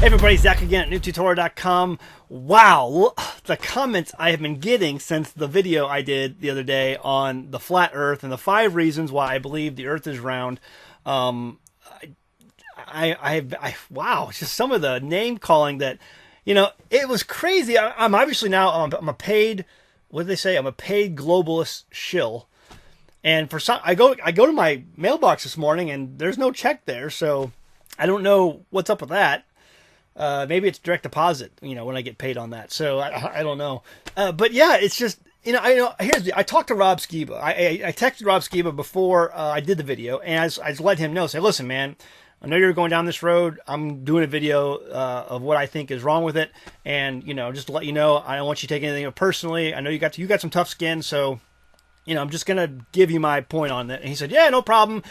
everybody, Zach again at NewTutorial.com. Wow, the comments I have been getting since the video I did the other day on the flat Earth and the 5 reasons why I believe the Earth is round. Wow, just some of the name calling that, you know, it was crazy. I'm obviously now I'm a paid, what did they say? I'm a paid globalist shill. And for some, I go to my mailbox this morning and there's no check there, so I don't know what's up with that. Maybe it's direct deposit, you know, when I get paid on that. So I don't know. But yeah, it's just, you know, I talked to Rob Skiba. I texted Rob Skiba before I did the video, and I let him know, say, listen, man, I know you're going down this road. I'm doing a video of what I think is wrong with it, and you know, just to let you know, I don't want you to take anything personally. I know you got some tough skin, so you know, I'm just gonna give you my point on that. And he said, yeah, no problem.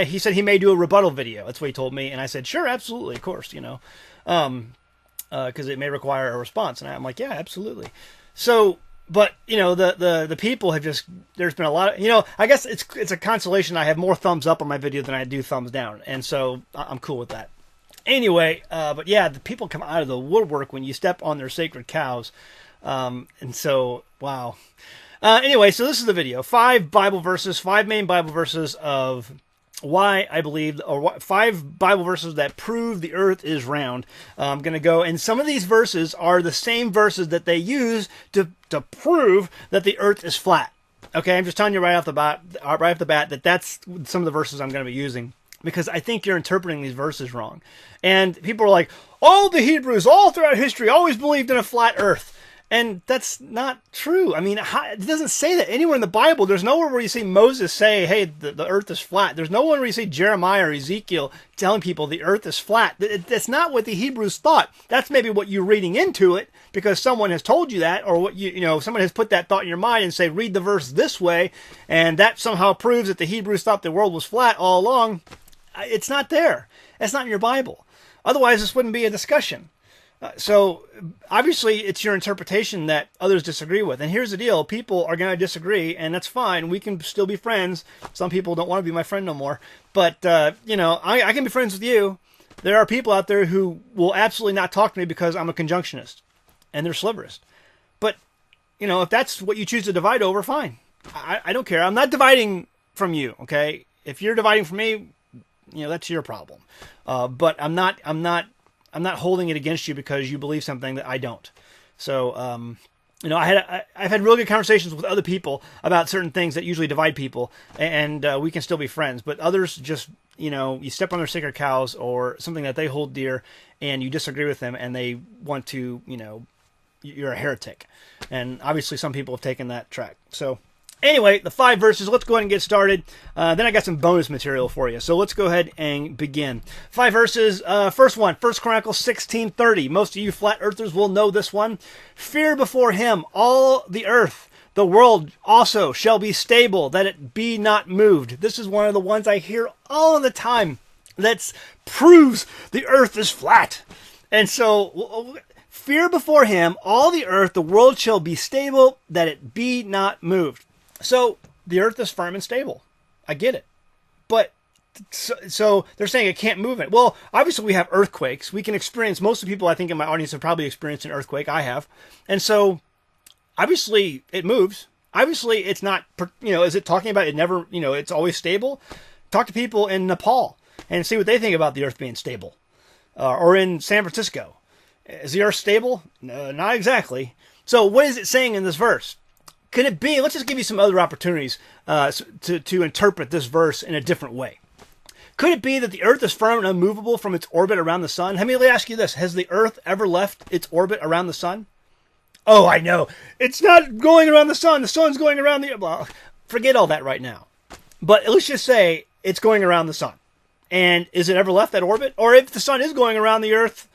He said he may do a rebuttal video. That's what he told me, and I said, sure, absolutely, of course, you know. Because it may require a response, and I'm like, yeah, absolutely. So, but you know, the people have just, there's been a lot of, you know, I guess it's a consolation. I have more thumbs up on my video than I do thumbs down, and so I'm cool with that. Anyway, but yeah, the people come out of the woodwork when you step on their sacred cows, and so wow. Anyway, so this is the video. 5 main Bible verses of why I believe, or 5 Bible verses that prove the earth is round. I'm going to go, and some of these verses are the same verses that they use to prove that the earth is flat. Okay, I'm just telling you right off the bat that that's some of the verses I'm going to be using, because I think you're interpreting these verses wrong. And people are like, all the Hebrews all throughout history always believed in a flat earth. And that's not true. I mean, it doesn't say that anywhere in the Bible. There's nowhere where you see Moses say, hey, the earth is flat. There's nowhere where you see Jeremiah or Ezekiel telling people the earth is flat. That's not what the Hebrews thought. That's maybe what you're reading into it because someone has told you that, or what you know, someone has put that thought in your mind and say, read the verse this way, and that somehow proves that the Hebrews thought the world was flat all along. It's not there. It's not in your Bible. Otherwise, this wouldn't be a discussion. So obviously it's your interpretation that others disagree with. And here's the deal. People are going to disagree, and that's fine. We can still be friends. Some people don't want to be my friend no more. But, you know, I can be friends with you. There are people out there who will absolutely not talk to me because I'm a conjunctionist, and they're sliverist. But, you know, if that's what you choose to divide over, fine. I don't care. I'm not dividing from you, okay? If you're dividing from me, you know, that's your problem. But I'm not holding it against you because you believe something that I don't. So, you know, I've had really good conversations with other people about certain things that usually divide people, and we can still be friends. But others just, you know, you step on their sacred cows or something that they hold dear, and you disagree with them, and they want to, you know, you're a heretic. And obviously some people have taken that track. So anyway, the 5 verses, let's go ahead and get started. Then I got some bonus material for you. So let's go ahead and begin. 5 verses. First one, 1 Chronicles 16:30. Most of you flat earthers will know this one. Fear before him all the earth. The world also shall be stable, that it be not moved. This is one of the ones I hear all of the time that proves the earth is flat. And so, fear before him all the earth, the world shall be stable, that it be not moved. So the earth is firm and stable. I get it. But so they're saying it can't move it. Well, obviously we have earthquakes. We can experience, most of the people I think in my audience have probably experienced an earthquake. I have. And so obviously it moves. Obviously it's not, you know, is it talking about it never, you know, it's always stable? Talk to people in Nepal and see what they think about the earth being stable. Or in San Francisco. Is the earth stable? No, not exactly. So what is it saying in this verse? Could it be, let's just give you some other opportunities to interpret this verse in a different way. Could it be that the earth is firm and unmovable from its orbit around the sun? Let me ask you this. Has the earth ever left its orbit around the sun? Oh, I know. It's not going around the sun. The sun's going around the... Well, forget all that right now. But let's just say it's going around the sun. And is it ever left that orbit? Or if the sun is going around the earth,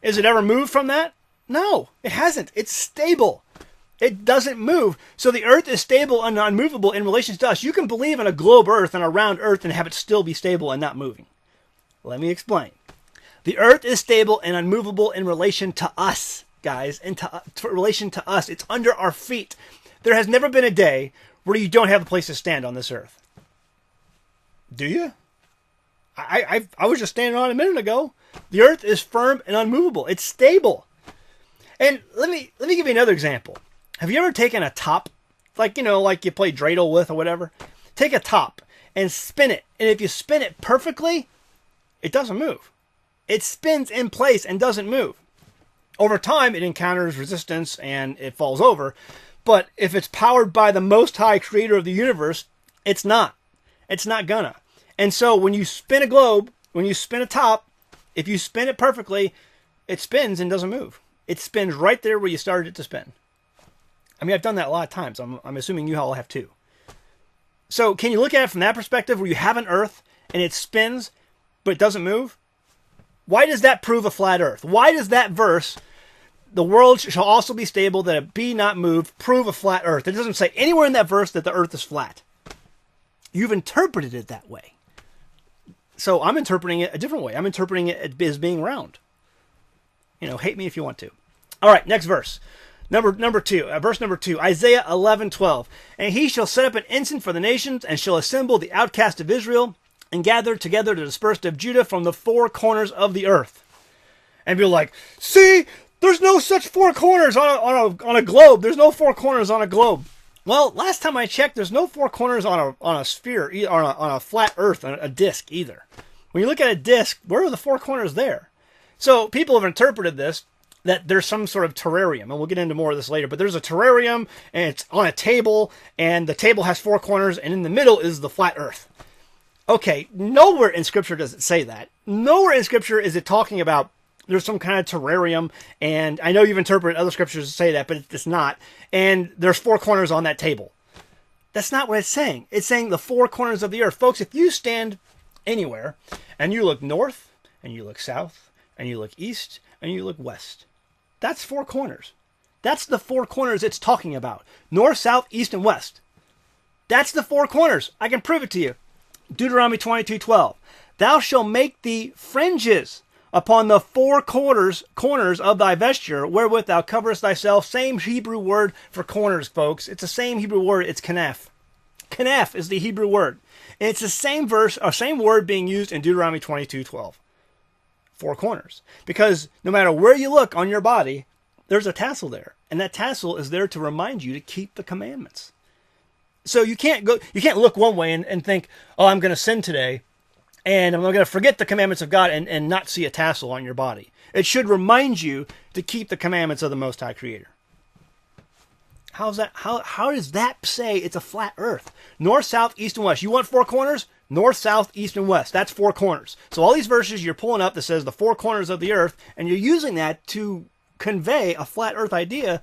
is it ever moved from that? No, it hasn't. It's stable. It doesn't move. So the earth is stable and unmovable in relation to us. You can believe in a globe earth and a round earth and have it still be stable and not moving. Let me explain. The earth is stable and unmovable in relation to us, guys, in relation to us. It's under our feet. There has never been a day where you don't have a place to stand on this earth. Do you? I was just standing on it a minute ago. The earth is firm and unmovable. It's stable. And let me give you another example. Have you ever taken a top, like you play dreidel with or whatever? Take a top and spin it. And if you spin it perfectly, it doesn't move. It spins in place and doesn't move. Over time, it encounters resistance and it falls over. But if it's powered by the Most High Creator of the universe, it's not. It's not gonna. And so when you spin a globe, when you spin a top, if you spin it perfectly, it spins and doesn't move. It spins right there where you started it to spin. I mean, I've done that a lot of times. I'm assuming you all have too. So can you look at it from that perspective where you have an earth and it spins, but it doesn't move? Why does that prove a flat earth? Why does that verse, the world shall also be stable, that it be not moved, prove a flat earth? It doesn't say anywhere in that verse that the earth is flat. You've interpreted it that way. So I'm interpreting it a different way. I'm interpreting it as being round. Hate me if you want to. All right, next verse. Number 2, verse number 2, Isaiah 11:12. And he shall set up an ensign for the nations, and shall assemble the outcast of Israel, and gather together the dispersed of Judah from the four corners of the earth. And be like, see, there's no such four corners on a globe. There's no four corners on a globe. Well, last time I checked, there's no four corners on a sphere, on a flat earth, on a disc either. When you look at a disc, where are the four corners there? So people have interpreted this, that there's some sort of terrarium, and we'll get into more of this later, but there's a terrarium, and it's on a table, and the table has four corners, and in the middle is the flat earth. Okay, nowhere in Scripture does it say that. Nowhere in Scripture is it talking about there's some kind of terrarium, and I know you've interpreted other Scriptures to say that, but it's not, and there's four corners on that table. That's not what it's saying. It's saying the four corners of the earth. Folks, if you stand anywhere, and you look north, and you look south, and you look east, and you look west, that's four corners. That's the four corners it's talking about. North, south, east, and west. That's the four corners. I can prove it to you. Deuteronomy 22:12. Thou shalt make thee fringes upon the four corners of thy vesture, wherewith thou coverest thyself. Same Hebrew word for corners, folks. It's the same Hebrew word. It's kanaf. Kanaf is the Hebrew word. And it's the same verse, or same word being used in Deuteronomy 22:12. Four corners. Because no matter where you look on your body, there's a tassel there. And that tassel is there to remind you to keep the commandments. So you can't look one way and think, oh, I'm going to sin today, and I'm going to forget the commandments of God and not see a tassel on your body. It should remind you to keep the commandments of the Most High Creator. How does that say it's a flat earth? North, south, east, and west. You want four corners? North, south, east, and west. That's four corners. So all these verses you're pulling up that says the four corners of the earth, and you're using that to convey a flat earth idea.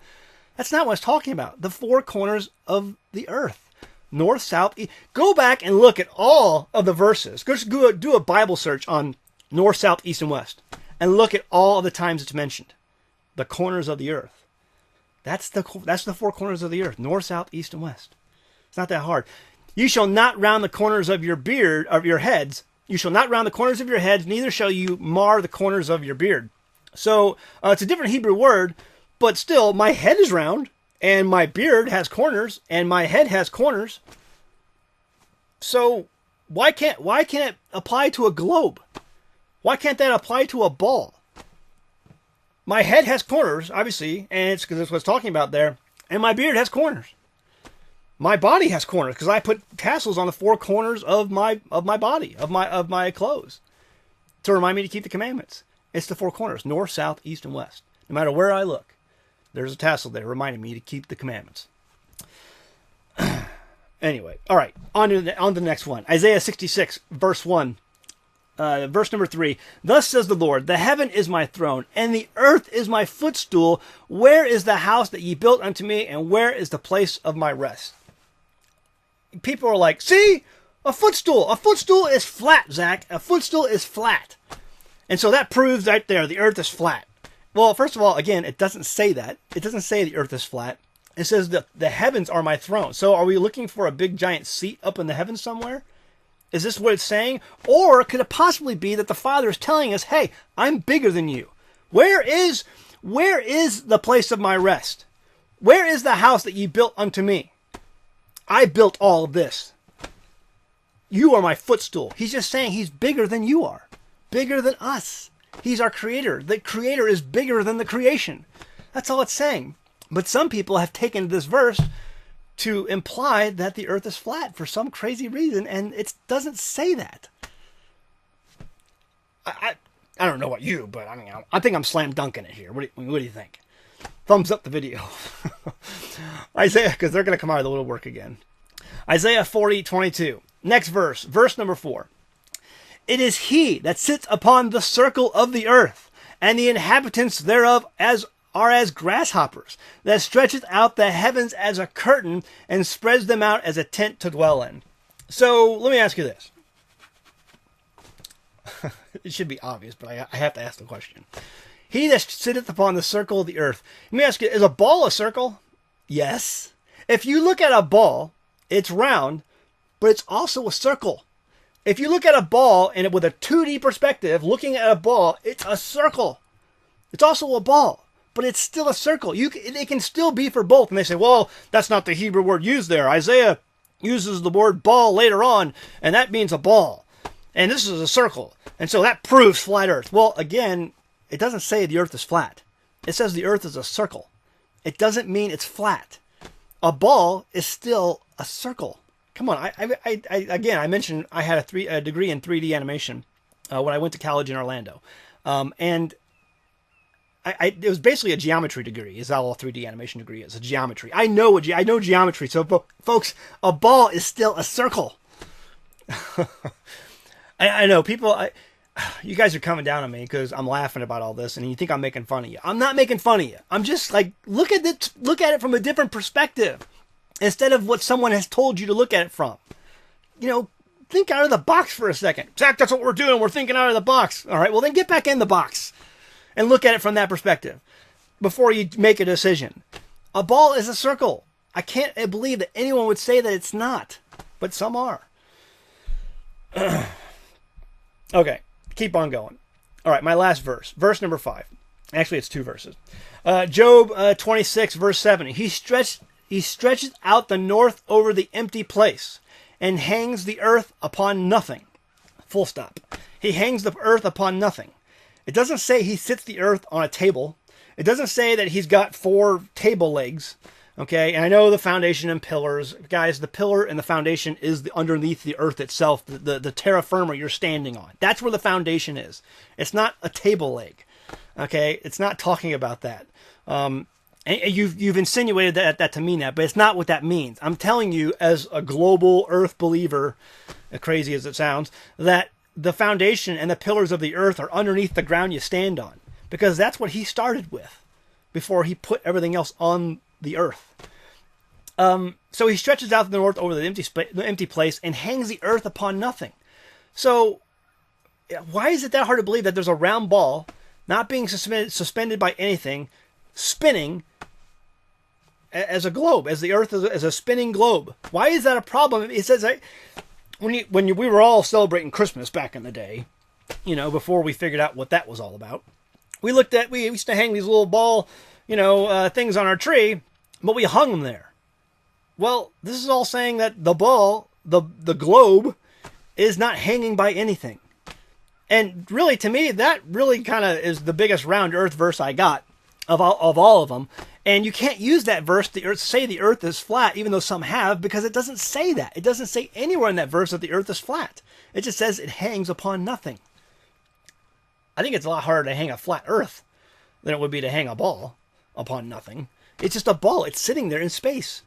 That's not what it's talking about. The four corners of the earth. North, south, east. Go back and look at all of the verses. Just do a Bible search on north, south, east, and west. And look at all of the times it's mentioned. The corners of the earth. That's the four corners of the earth. North, south, east, and west. It's not that hard. You shall not round the corners of your beard, of your heads. You shall not round the corners of your heads, neither shall you mar the corners of your beard. So it's a different Hebrew word, but still, my head is round, and my beard has corners, and my head has corners. So why can't it apply to a globe? Why can't that apply to a ball? My head has corners, obviously, and it's because that's what it's talking about there, and my beard has corners. My body has corners because I put tassels on the four corners of my body, of my clothes, to remind me to keep the commandments. It's the four corners, north, south, east, and west. No matter where I look, there's a tassel there reminding me to keep the commandments. Anyway, all right, on to the next one. Isaiah 66, verse 1. Verse number 3. Thus says the Lord, the heaven is my throne, and the earth is my footstool. Where is the house that ye built unto me, and where is the place of my rest? People are like, see, a footstool. A footstool is flat, Zach. A footstool is flat. And so that proves right there the earth is flat. Well, first of all, again, it doesn't say that. It doesn't say the earth is flat. It says that the heavens are my throne. So are we looking for a big giant seat up in the heavens somewhere? Is this what it's saying? Or could it possibly be that the Father is telling us, hey, I'm bigger than you. Where is the place of my rest? Where is the house that ye built unto me? I built all of this. you are my footstool. He's just saying he's bigger than you are, bigger than us. He's our creator. The creator is bigger than the creation. That's all it's saying. But some people have taken this verse to imply that the earth is flat for some crazy reason, and it doesn't say that. I don't know about you, but I mean, I think I'm slam dunking it here. What do you think? Thumbs up the video. Isaiah, because they're going to come out of the woodwork again. Isaiah 40:22. Next verse, verse number 4. It is he that sits upon the circle of the earth, and the inhabitants thereof are as grasshoppers, that stretcheth out the heavens as a curtain, and spreads them out as a tent to dwell in. So let me ask you this. It should be obvious, but I have to ask the question. He that sitteth upon the circle of the earth. Let me ask you, is a ball a circle? Yes. If you look at a ball, it's round, but it's also a circle. If you look at a ball and with a 2D perspective, looking at a ball, it's a circle. It's also a ball, but it's still a circle. It can still be for both. And they say, well, that's not the Hebrew word used there. Isaiah uses the word ball later on, and that means a ball. And this is a circle. And so that proves flat earth. Well, again, it doesn't say the earth is flat. It says the earth is a circle. It doesn't mean it's flat. A ball is still a circle. Come on. I mentioned I had a degree in 3D animation when I went to college in Orlando. And it was basically a geometry degree, is all a 3D animation degree is, a geometry. I know geometry. So, folks, a ball is still a circle. I know people, you guys are coming down on me because I'm laughing about all this and you think I'm making fun of you. I'm not making fun of you. I'm just like, look at it from a different perspective instead of what someone has told you to look at it from. You know, think out of the box for a second. Zach, that's what we're doing. We're thinking out of the box. All right, well then get back in the box and look at it from that perspective before you make a decision. A ball is a circle. I can't believe that anyone would say that it's not, but some are. Okay, keep on going. All right, my last verse. Verse number 5. Actually, it's 2 verses. Job 26, verse 7. He stretches out the north over the empty place and hangs the earth upon nothing. Full stop. He hangs the earth upon nothing. It doesn't say he sits the earth on a table. It doesn't say that he's got 4 table legs. Okay, and I know the foundation and pillars. Guys, the pillar and the foundation is underneath the earth itself, the terra firma you're standing on. That's where the foundation is. It's not a table leg. Okay, it's not talking about that. And you've insinuated that to mean that, but it's not what that means. I'm telling you, as a global earth believer, as crazy as it sounds, that the foundation and the pillars of the earth are underneath the ground you stand on. Because that's what he started with before he put everything else on the earth. So he stretches out the north over the empty place and hangs the earth upon nothing. So why is it that hard to believe that there's a round ball not being suspended by anything, spinning as a globe, as the earth is a spinning globe? Why is that a problem? It says when we were all celebrating Christmas back in the day, you know, before we figured out what that was all about, we used to hang these little ball, things on our tree, but we hung them there. Well, this is all saying that the ball, the globe, is not hanging by anything. And really, to me, that really kind of is the biggest round earth verse I got of all of them. And you can't use that verse to say the earth is flat, even though some have, because it doesn't say that. It doesn't say anywhere in that verse that the earth is flat. It just says it hangs upon nothing. I think it's a lot harder to hang a flat earth than it would be to hang a ball upon nothing. It's just a ball. It's sitting there in space.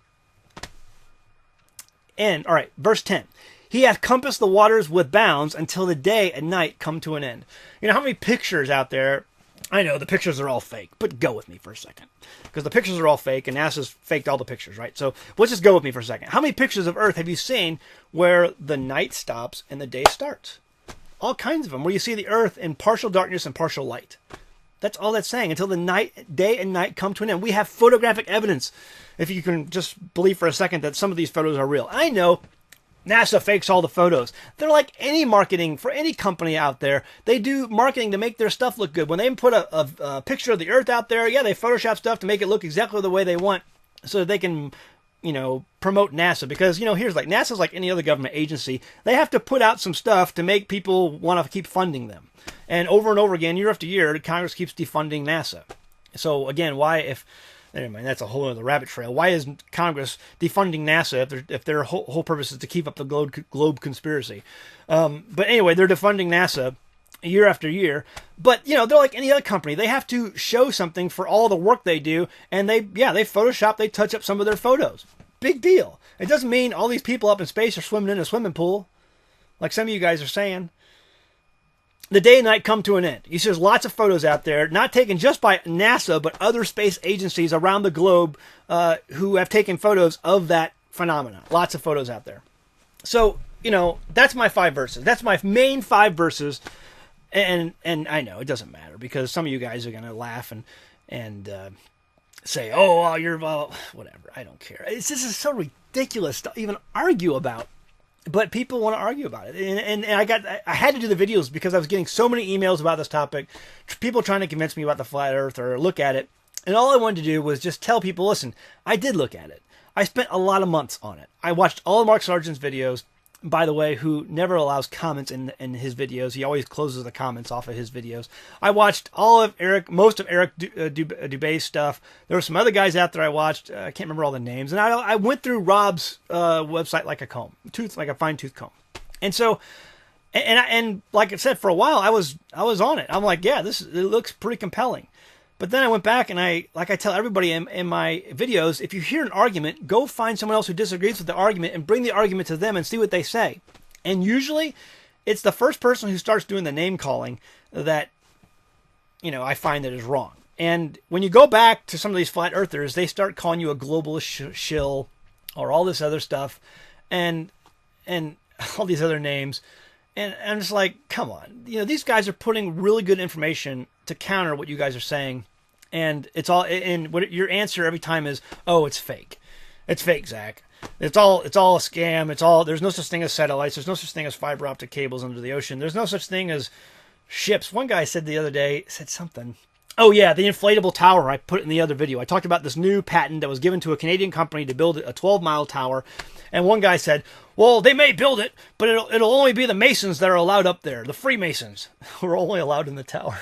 And, all right, verse 10. He hath compassed the waters with bounds until the day and night come to an end. You know how many pictures out there? I know the pictures are all fake, but go with me for a second. Because the pictures are all fake, and NASA's faked all the pictures, right? So let's just go with me for a second. How many pictures of Earth have you seen where the night stops and the day starts? All kinds of them, where you see the Earth in partial darkness and partial light. That's all that's saying, until the day and night come to an end. We have photographic evidence, if you can just believe for a second that some of these photos are real. I know NASA fakes all the photos. They're like any marketing for any company out there. They do marketing to make their stuff look good. When they put a picture of the Earth out there, yeah, they Photoshop stuff to make it look exactly the way they want so that they can promote NASA, because, here's like NASA's like any other government agency. They have to put out some stuff to make people want to keep funding them. And over again, year after year, Congress keeps defunding NASA. So again, never mind, that's a whole other rabbit trail. Why is Congress defunding NASA if their whole purpose is to keep up the globe conspiracy? But anyway, they're defunding NASA year after year. But, they're like any other company. They have to show something for all the work they do. And they Photoshop, they touch up some of their photos. Big deal. It doesn't mean all these people up in space are swimming in a swimming pool, like some of you guys are saying. The day and night come to an end. You see, there's lots of photos out there, not taken just by NASA, but other space agencies around the globe who have taken photos of that phenomena. Lots of photos out there. So, that's my 5 verses. That's my main 5 verses. And I know it doesn't matter, because some of you guys are going to laugh and say, oh, well, you're, whatever. I don't care. This is so ridiculous to even argue about. But people want to argue about it. And I had to do the videos because I was getting so many emails about this topic. People trying to convince me about the flat earth or look at it. And all I wanted to do was just tell people, listen, I did look at it. I spent a lot of months on it. I watched all of Mark Sargent's videos, by the way, who never allows comments in his videos. He always closes the comments off of his videos. I watched most of Eric Dubé's stuff. There were some other guys out there I watched. I can't remember all the names. And I went through Rob's website like a fine-tooth comb. And so, and like I said, for a while, I was on it. I'm like, yeah, it looks pretty compelling. But then I went back and like I tell everybody in my videos, if you hear an argument, go find someone else who disagrees with the argument and bring the argument to them and see what they say. And usually it's the first person who starts doing the name calling that, I find that is wrong. And when you go back to some of these flat earthers, they start calling you a globalist shill or all this other stuff and all these other names. And I'm just like, come on. These guys are putting really good information to counter what you guys are saying. And it's all, and what your answer every time is, oh, it's fake. It's fake, Zach. It's all a scam. There's no such thing as satellites. There's no such thing as fiber optic cables under the ocean. There's no such thing as ships. One guy said the other day, something. Oh yeah, the inflatable tower. I put it in the other video. I talked about this new patent that was given to a Canadian company to build a 12-mile tower. And one guy said, well, they may build it, but it'll only be the Masons that are allowed up there. The Freemasons who are only allowed in the tower.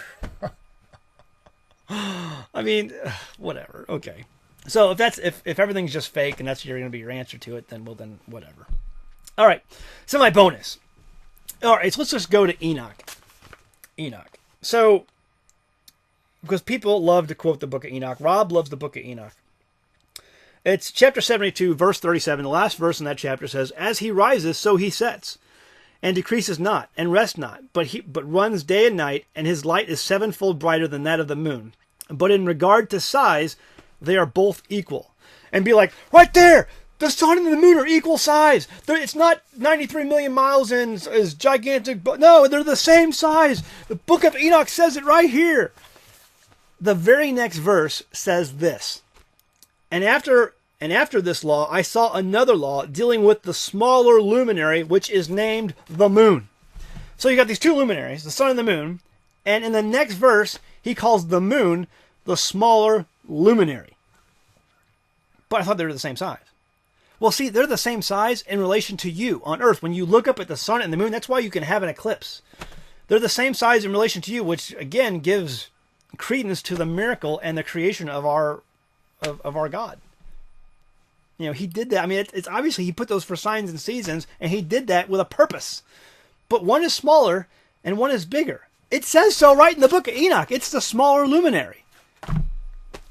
I mean, whatever. Okay. So if everything's just fake and that's going to be your answer to it, then whatever. All right. So my bonus. All right. So let's just go to Enoch. So, because people love to quote the book of Enoch. Rob loves the book of Enoch. It's chapter 72, verse 37. The last verse in that chapter says, as he rises, so he sets, and decreases not, and rests not, but runs day and night, and his light is 7-fold brighter than that of the moon. But in regard to size, they are both equal. And be like, right there! The sun and the moon are equal size! It's not 93 million miles and is gigantic, but no, they're the same size! The book of Enoch says it right here! The very next verse says this. And after this law, I saw another law dealing with the smaller luminary, which is named the moon. So you got these two luminaries, the sun and the moon, and in the next verse, he calls the moon the smaller luminary. But I thought they were the same size. Well, see, they're the same size in relation to you on Earth. When you look up at the sun and the moon, that's why you can have an eclipse. They're the same size in relation to you, which again gives credence to the miracle and the creation of our God. He did that. I mean, it's obviously he put those for signs and seasons, and he did that with a purpose. But one is smaller and one is bigger. It says so right in the book of Enoch. It's the smaller luminary.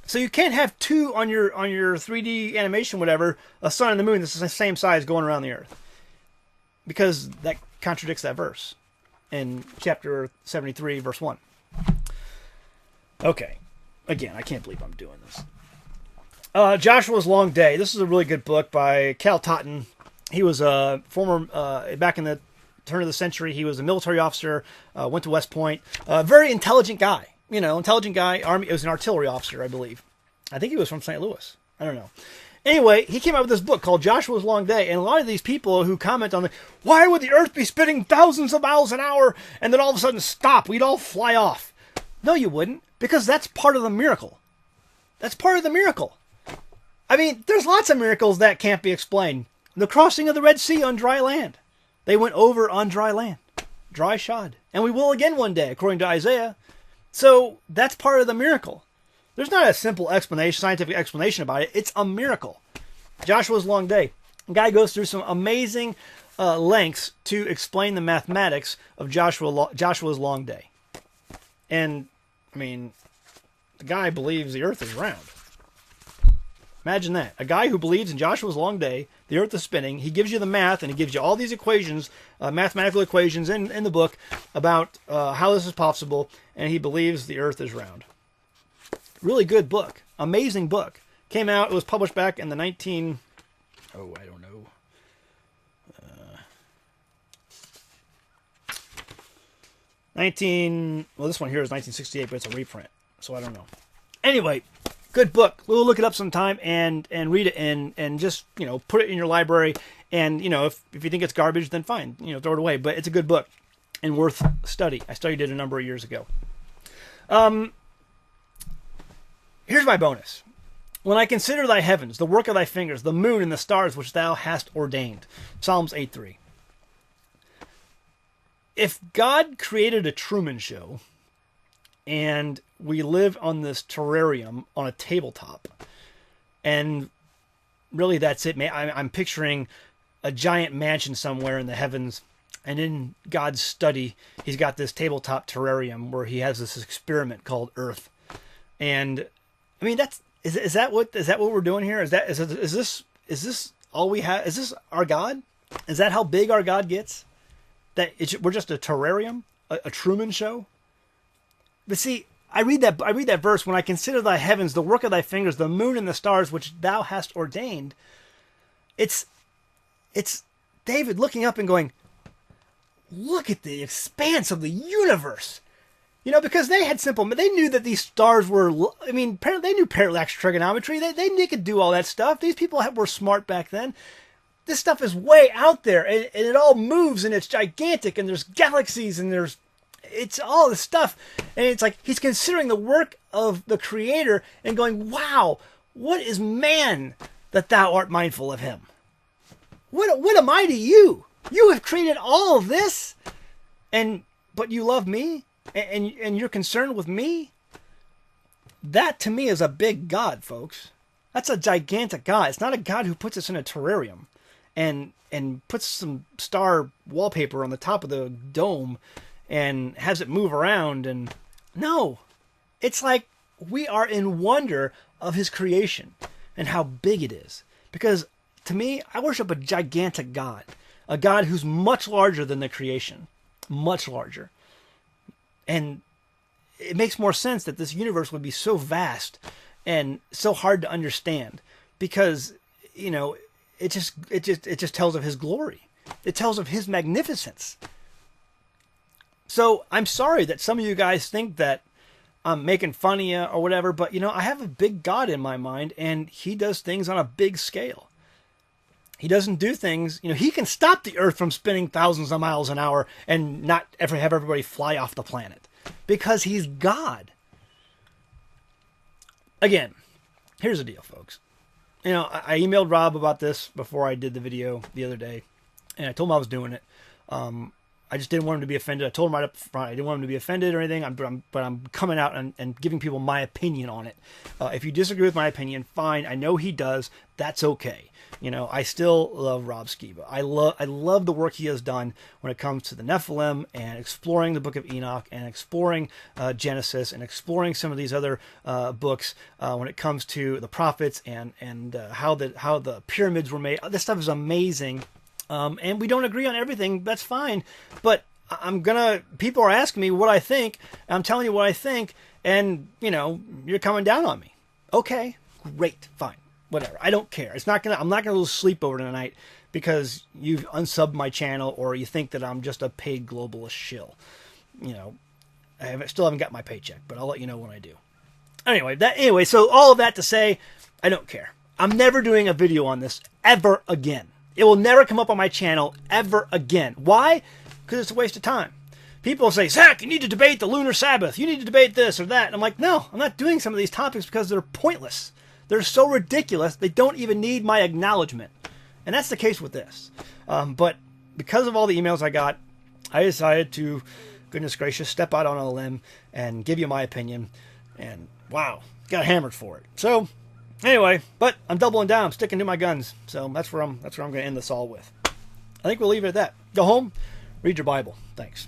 So you can't have two on your 3D animation, whatever, a sun and the moon that's the same size going around the earth. Because that contradicts that verse in chapter 73, verse 1. Okay. Again, I can't believe I'm doing this. Joshua's Long Day. This is a really good book by Cal Totten. He was a former, back in the turn of the century, he was a military officer, went to West Point. Very intelligent guy. Army. He was an artillery officer, I believe. I think he was from St. Louis. I don't know. Anyway, he came out with this book called Joshua's Long Day, and a lot of these people who comment on why would the earth be spinning thousands of miles an hour and then all of a sudden stop? We'd all fly off. No, you wouldn't, because that's part of the miracle. That's part of the miracle. I mean, there's lots of miracles that can't be explained. The crossing of the Red Sea on dry land. They went over on dry land. Dry shod. And we will again one day, according to Isaiah. So that's part of the miracle. There's not a simple explanation, scientific explanation about it. It's a miracle. Joshua's long day. The guy goes through some amazing lengths to explain the mathematics of Joshua's long day. And, I mean, the guy believes the earth is round. Imagine that. A guy who believes in Joshua's long day, the earth is spinning, he gives you the math, and he gives you all these equations, mathematical equations in the book about how this is possible, and he believes the earth is round. Really good book. Amazing book. Came out, it was published back in the I don't know. Well, this one here is 1968, but it's a reprint, so I don't know. Anyway, good book. We'll look it up sometime and read it and just, put it in your library. And, if you think it's garbage, then fine, throw it away. But it's a good book and worth study. I studied it a number of years ago. Here's my bonus. When I consider thy heavens, the work of thy fingers, the moon and the stars which thou hast ordained. Psalms 8:3. If God created a Truman Show and we live on this terrarium on a tabletop, and really that's it, man. I'm picturing a giant mansion somewhere in the heavens, and in God's study, he's got this tabletop terrarium where he has this experiment called Earth. And I mean, is that what we're doing here? Is this all we have? Is this our God? Is that how big our God gets? We're just a terrarium, a Truman Show. But see, I read that verse, when I consider thy heavens, the work of thy fingers, the moon and the stars which thou hast ordained. It's David looking up and going, look at the expanse of the universe. Because they knew that these stars were, they knew parallax trigonometry. They could do all that stuff. These people were smart back then. This stuff is way out there, and it all moves, and it's gigantic, and there's galaxies, and it's all this stuff. And it's like he's considering the work of the Creator and going, wow, what is man that thou art mindful of him? What am I to you? You have created all of this, but you love me, and you're concerned with me? That, to me, is a big God, folks. That's a gigantic God. It's not a God who puts us in a terrarium and puts some star wallpaper on the top of the dome and has it move around. And no, it's like we are in wonder of his creation and how big it is. Because to me, I worship a gigantic God, a God who's much larger than the creation, much larger. And it makes more sense that this universe would be so vast and so hard to understand, because, it just tells of his glory. It tells of his magnificence. So I'm sorry that some of you guys think that I'm making fun of you or whatever, but I have a big God in my mind, and he does things on a big scale. He doesn't do things, he can stop the earth from spinning thousands of miles an hour and not ever have everybody fly off the planet, because he's God. Again, here's the deal, folks. I emailed Rob about this before I did the video the other day, and I told him I was doing it. I just didn't want him to be offended. I told him right up front I didn't want him to be offended or anything, but I'm coming out and giving people my opinion on it. If you disagree with my opinion, fine. I know he does. That's okay. I still love Rob Skiba. I love the work he has done when it comes to the Nephilim and exploring the book of Enoch and exploring Genesis and exploring some of these other books when it comes to the prophets and how the pyramids were made. This stuff is amazing. And we don't agree on everything. That's fine. But people are asking me what I think. I'm telling you what I think. And, you're coming down on me. Okay, great, fine. Whatever. I don't care. I'm not gonna lose sleep over tonight because you've unsubbed my channel or you think that I'm just a paid globalist shill. I still haven't got my paycheck, but I'll let you know when I do. Anyway, so all of that to say, I don't care. I'm never doing a video on this ever again. It will never come up on my channel ever again. Why? Because it's a waste of time. People say, Zach, you need to debate the lunar Sabbath. You need to debate this or that. And I'm like, no, I'm not doing some of these topics because they're pointless. They're so ridiculous, they don't even need my acknowledgement. And that's the case with this. But because of all the emails I got, I decided to, goodness gracious, step out on a limb and give you my opinion. And wow, got hammered for it. So anyway, but I'm doubling down, I'm sticking to my guns. So that's where I'm going to end this all with. I think we'll leave it at that. Go home, read your Bible. Thanks.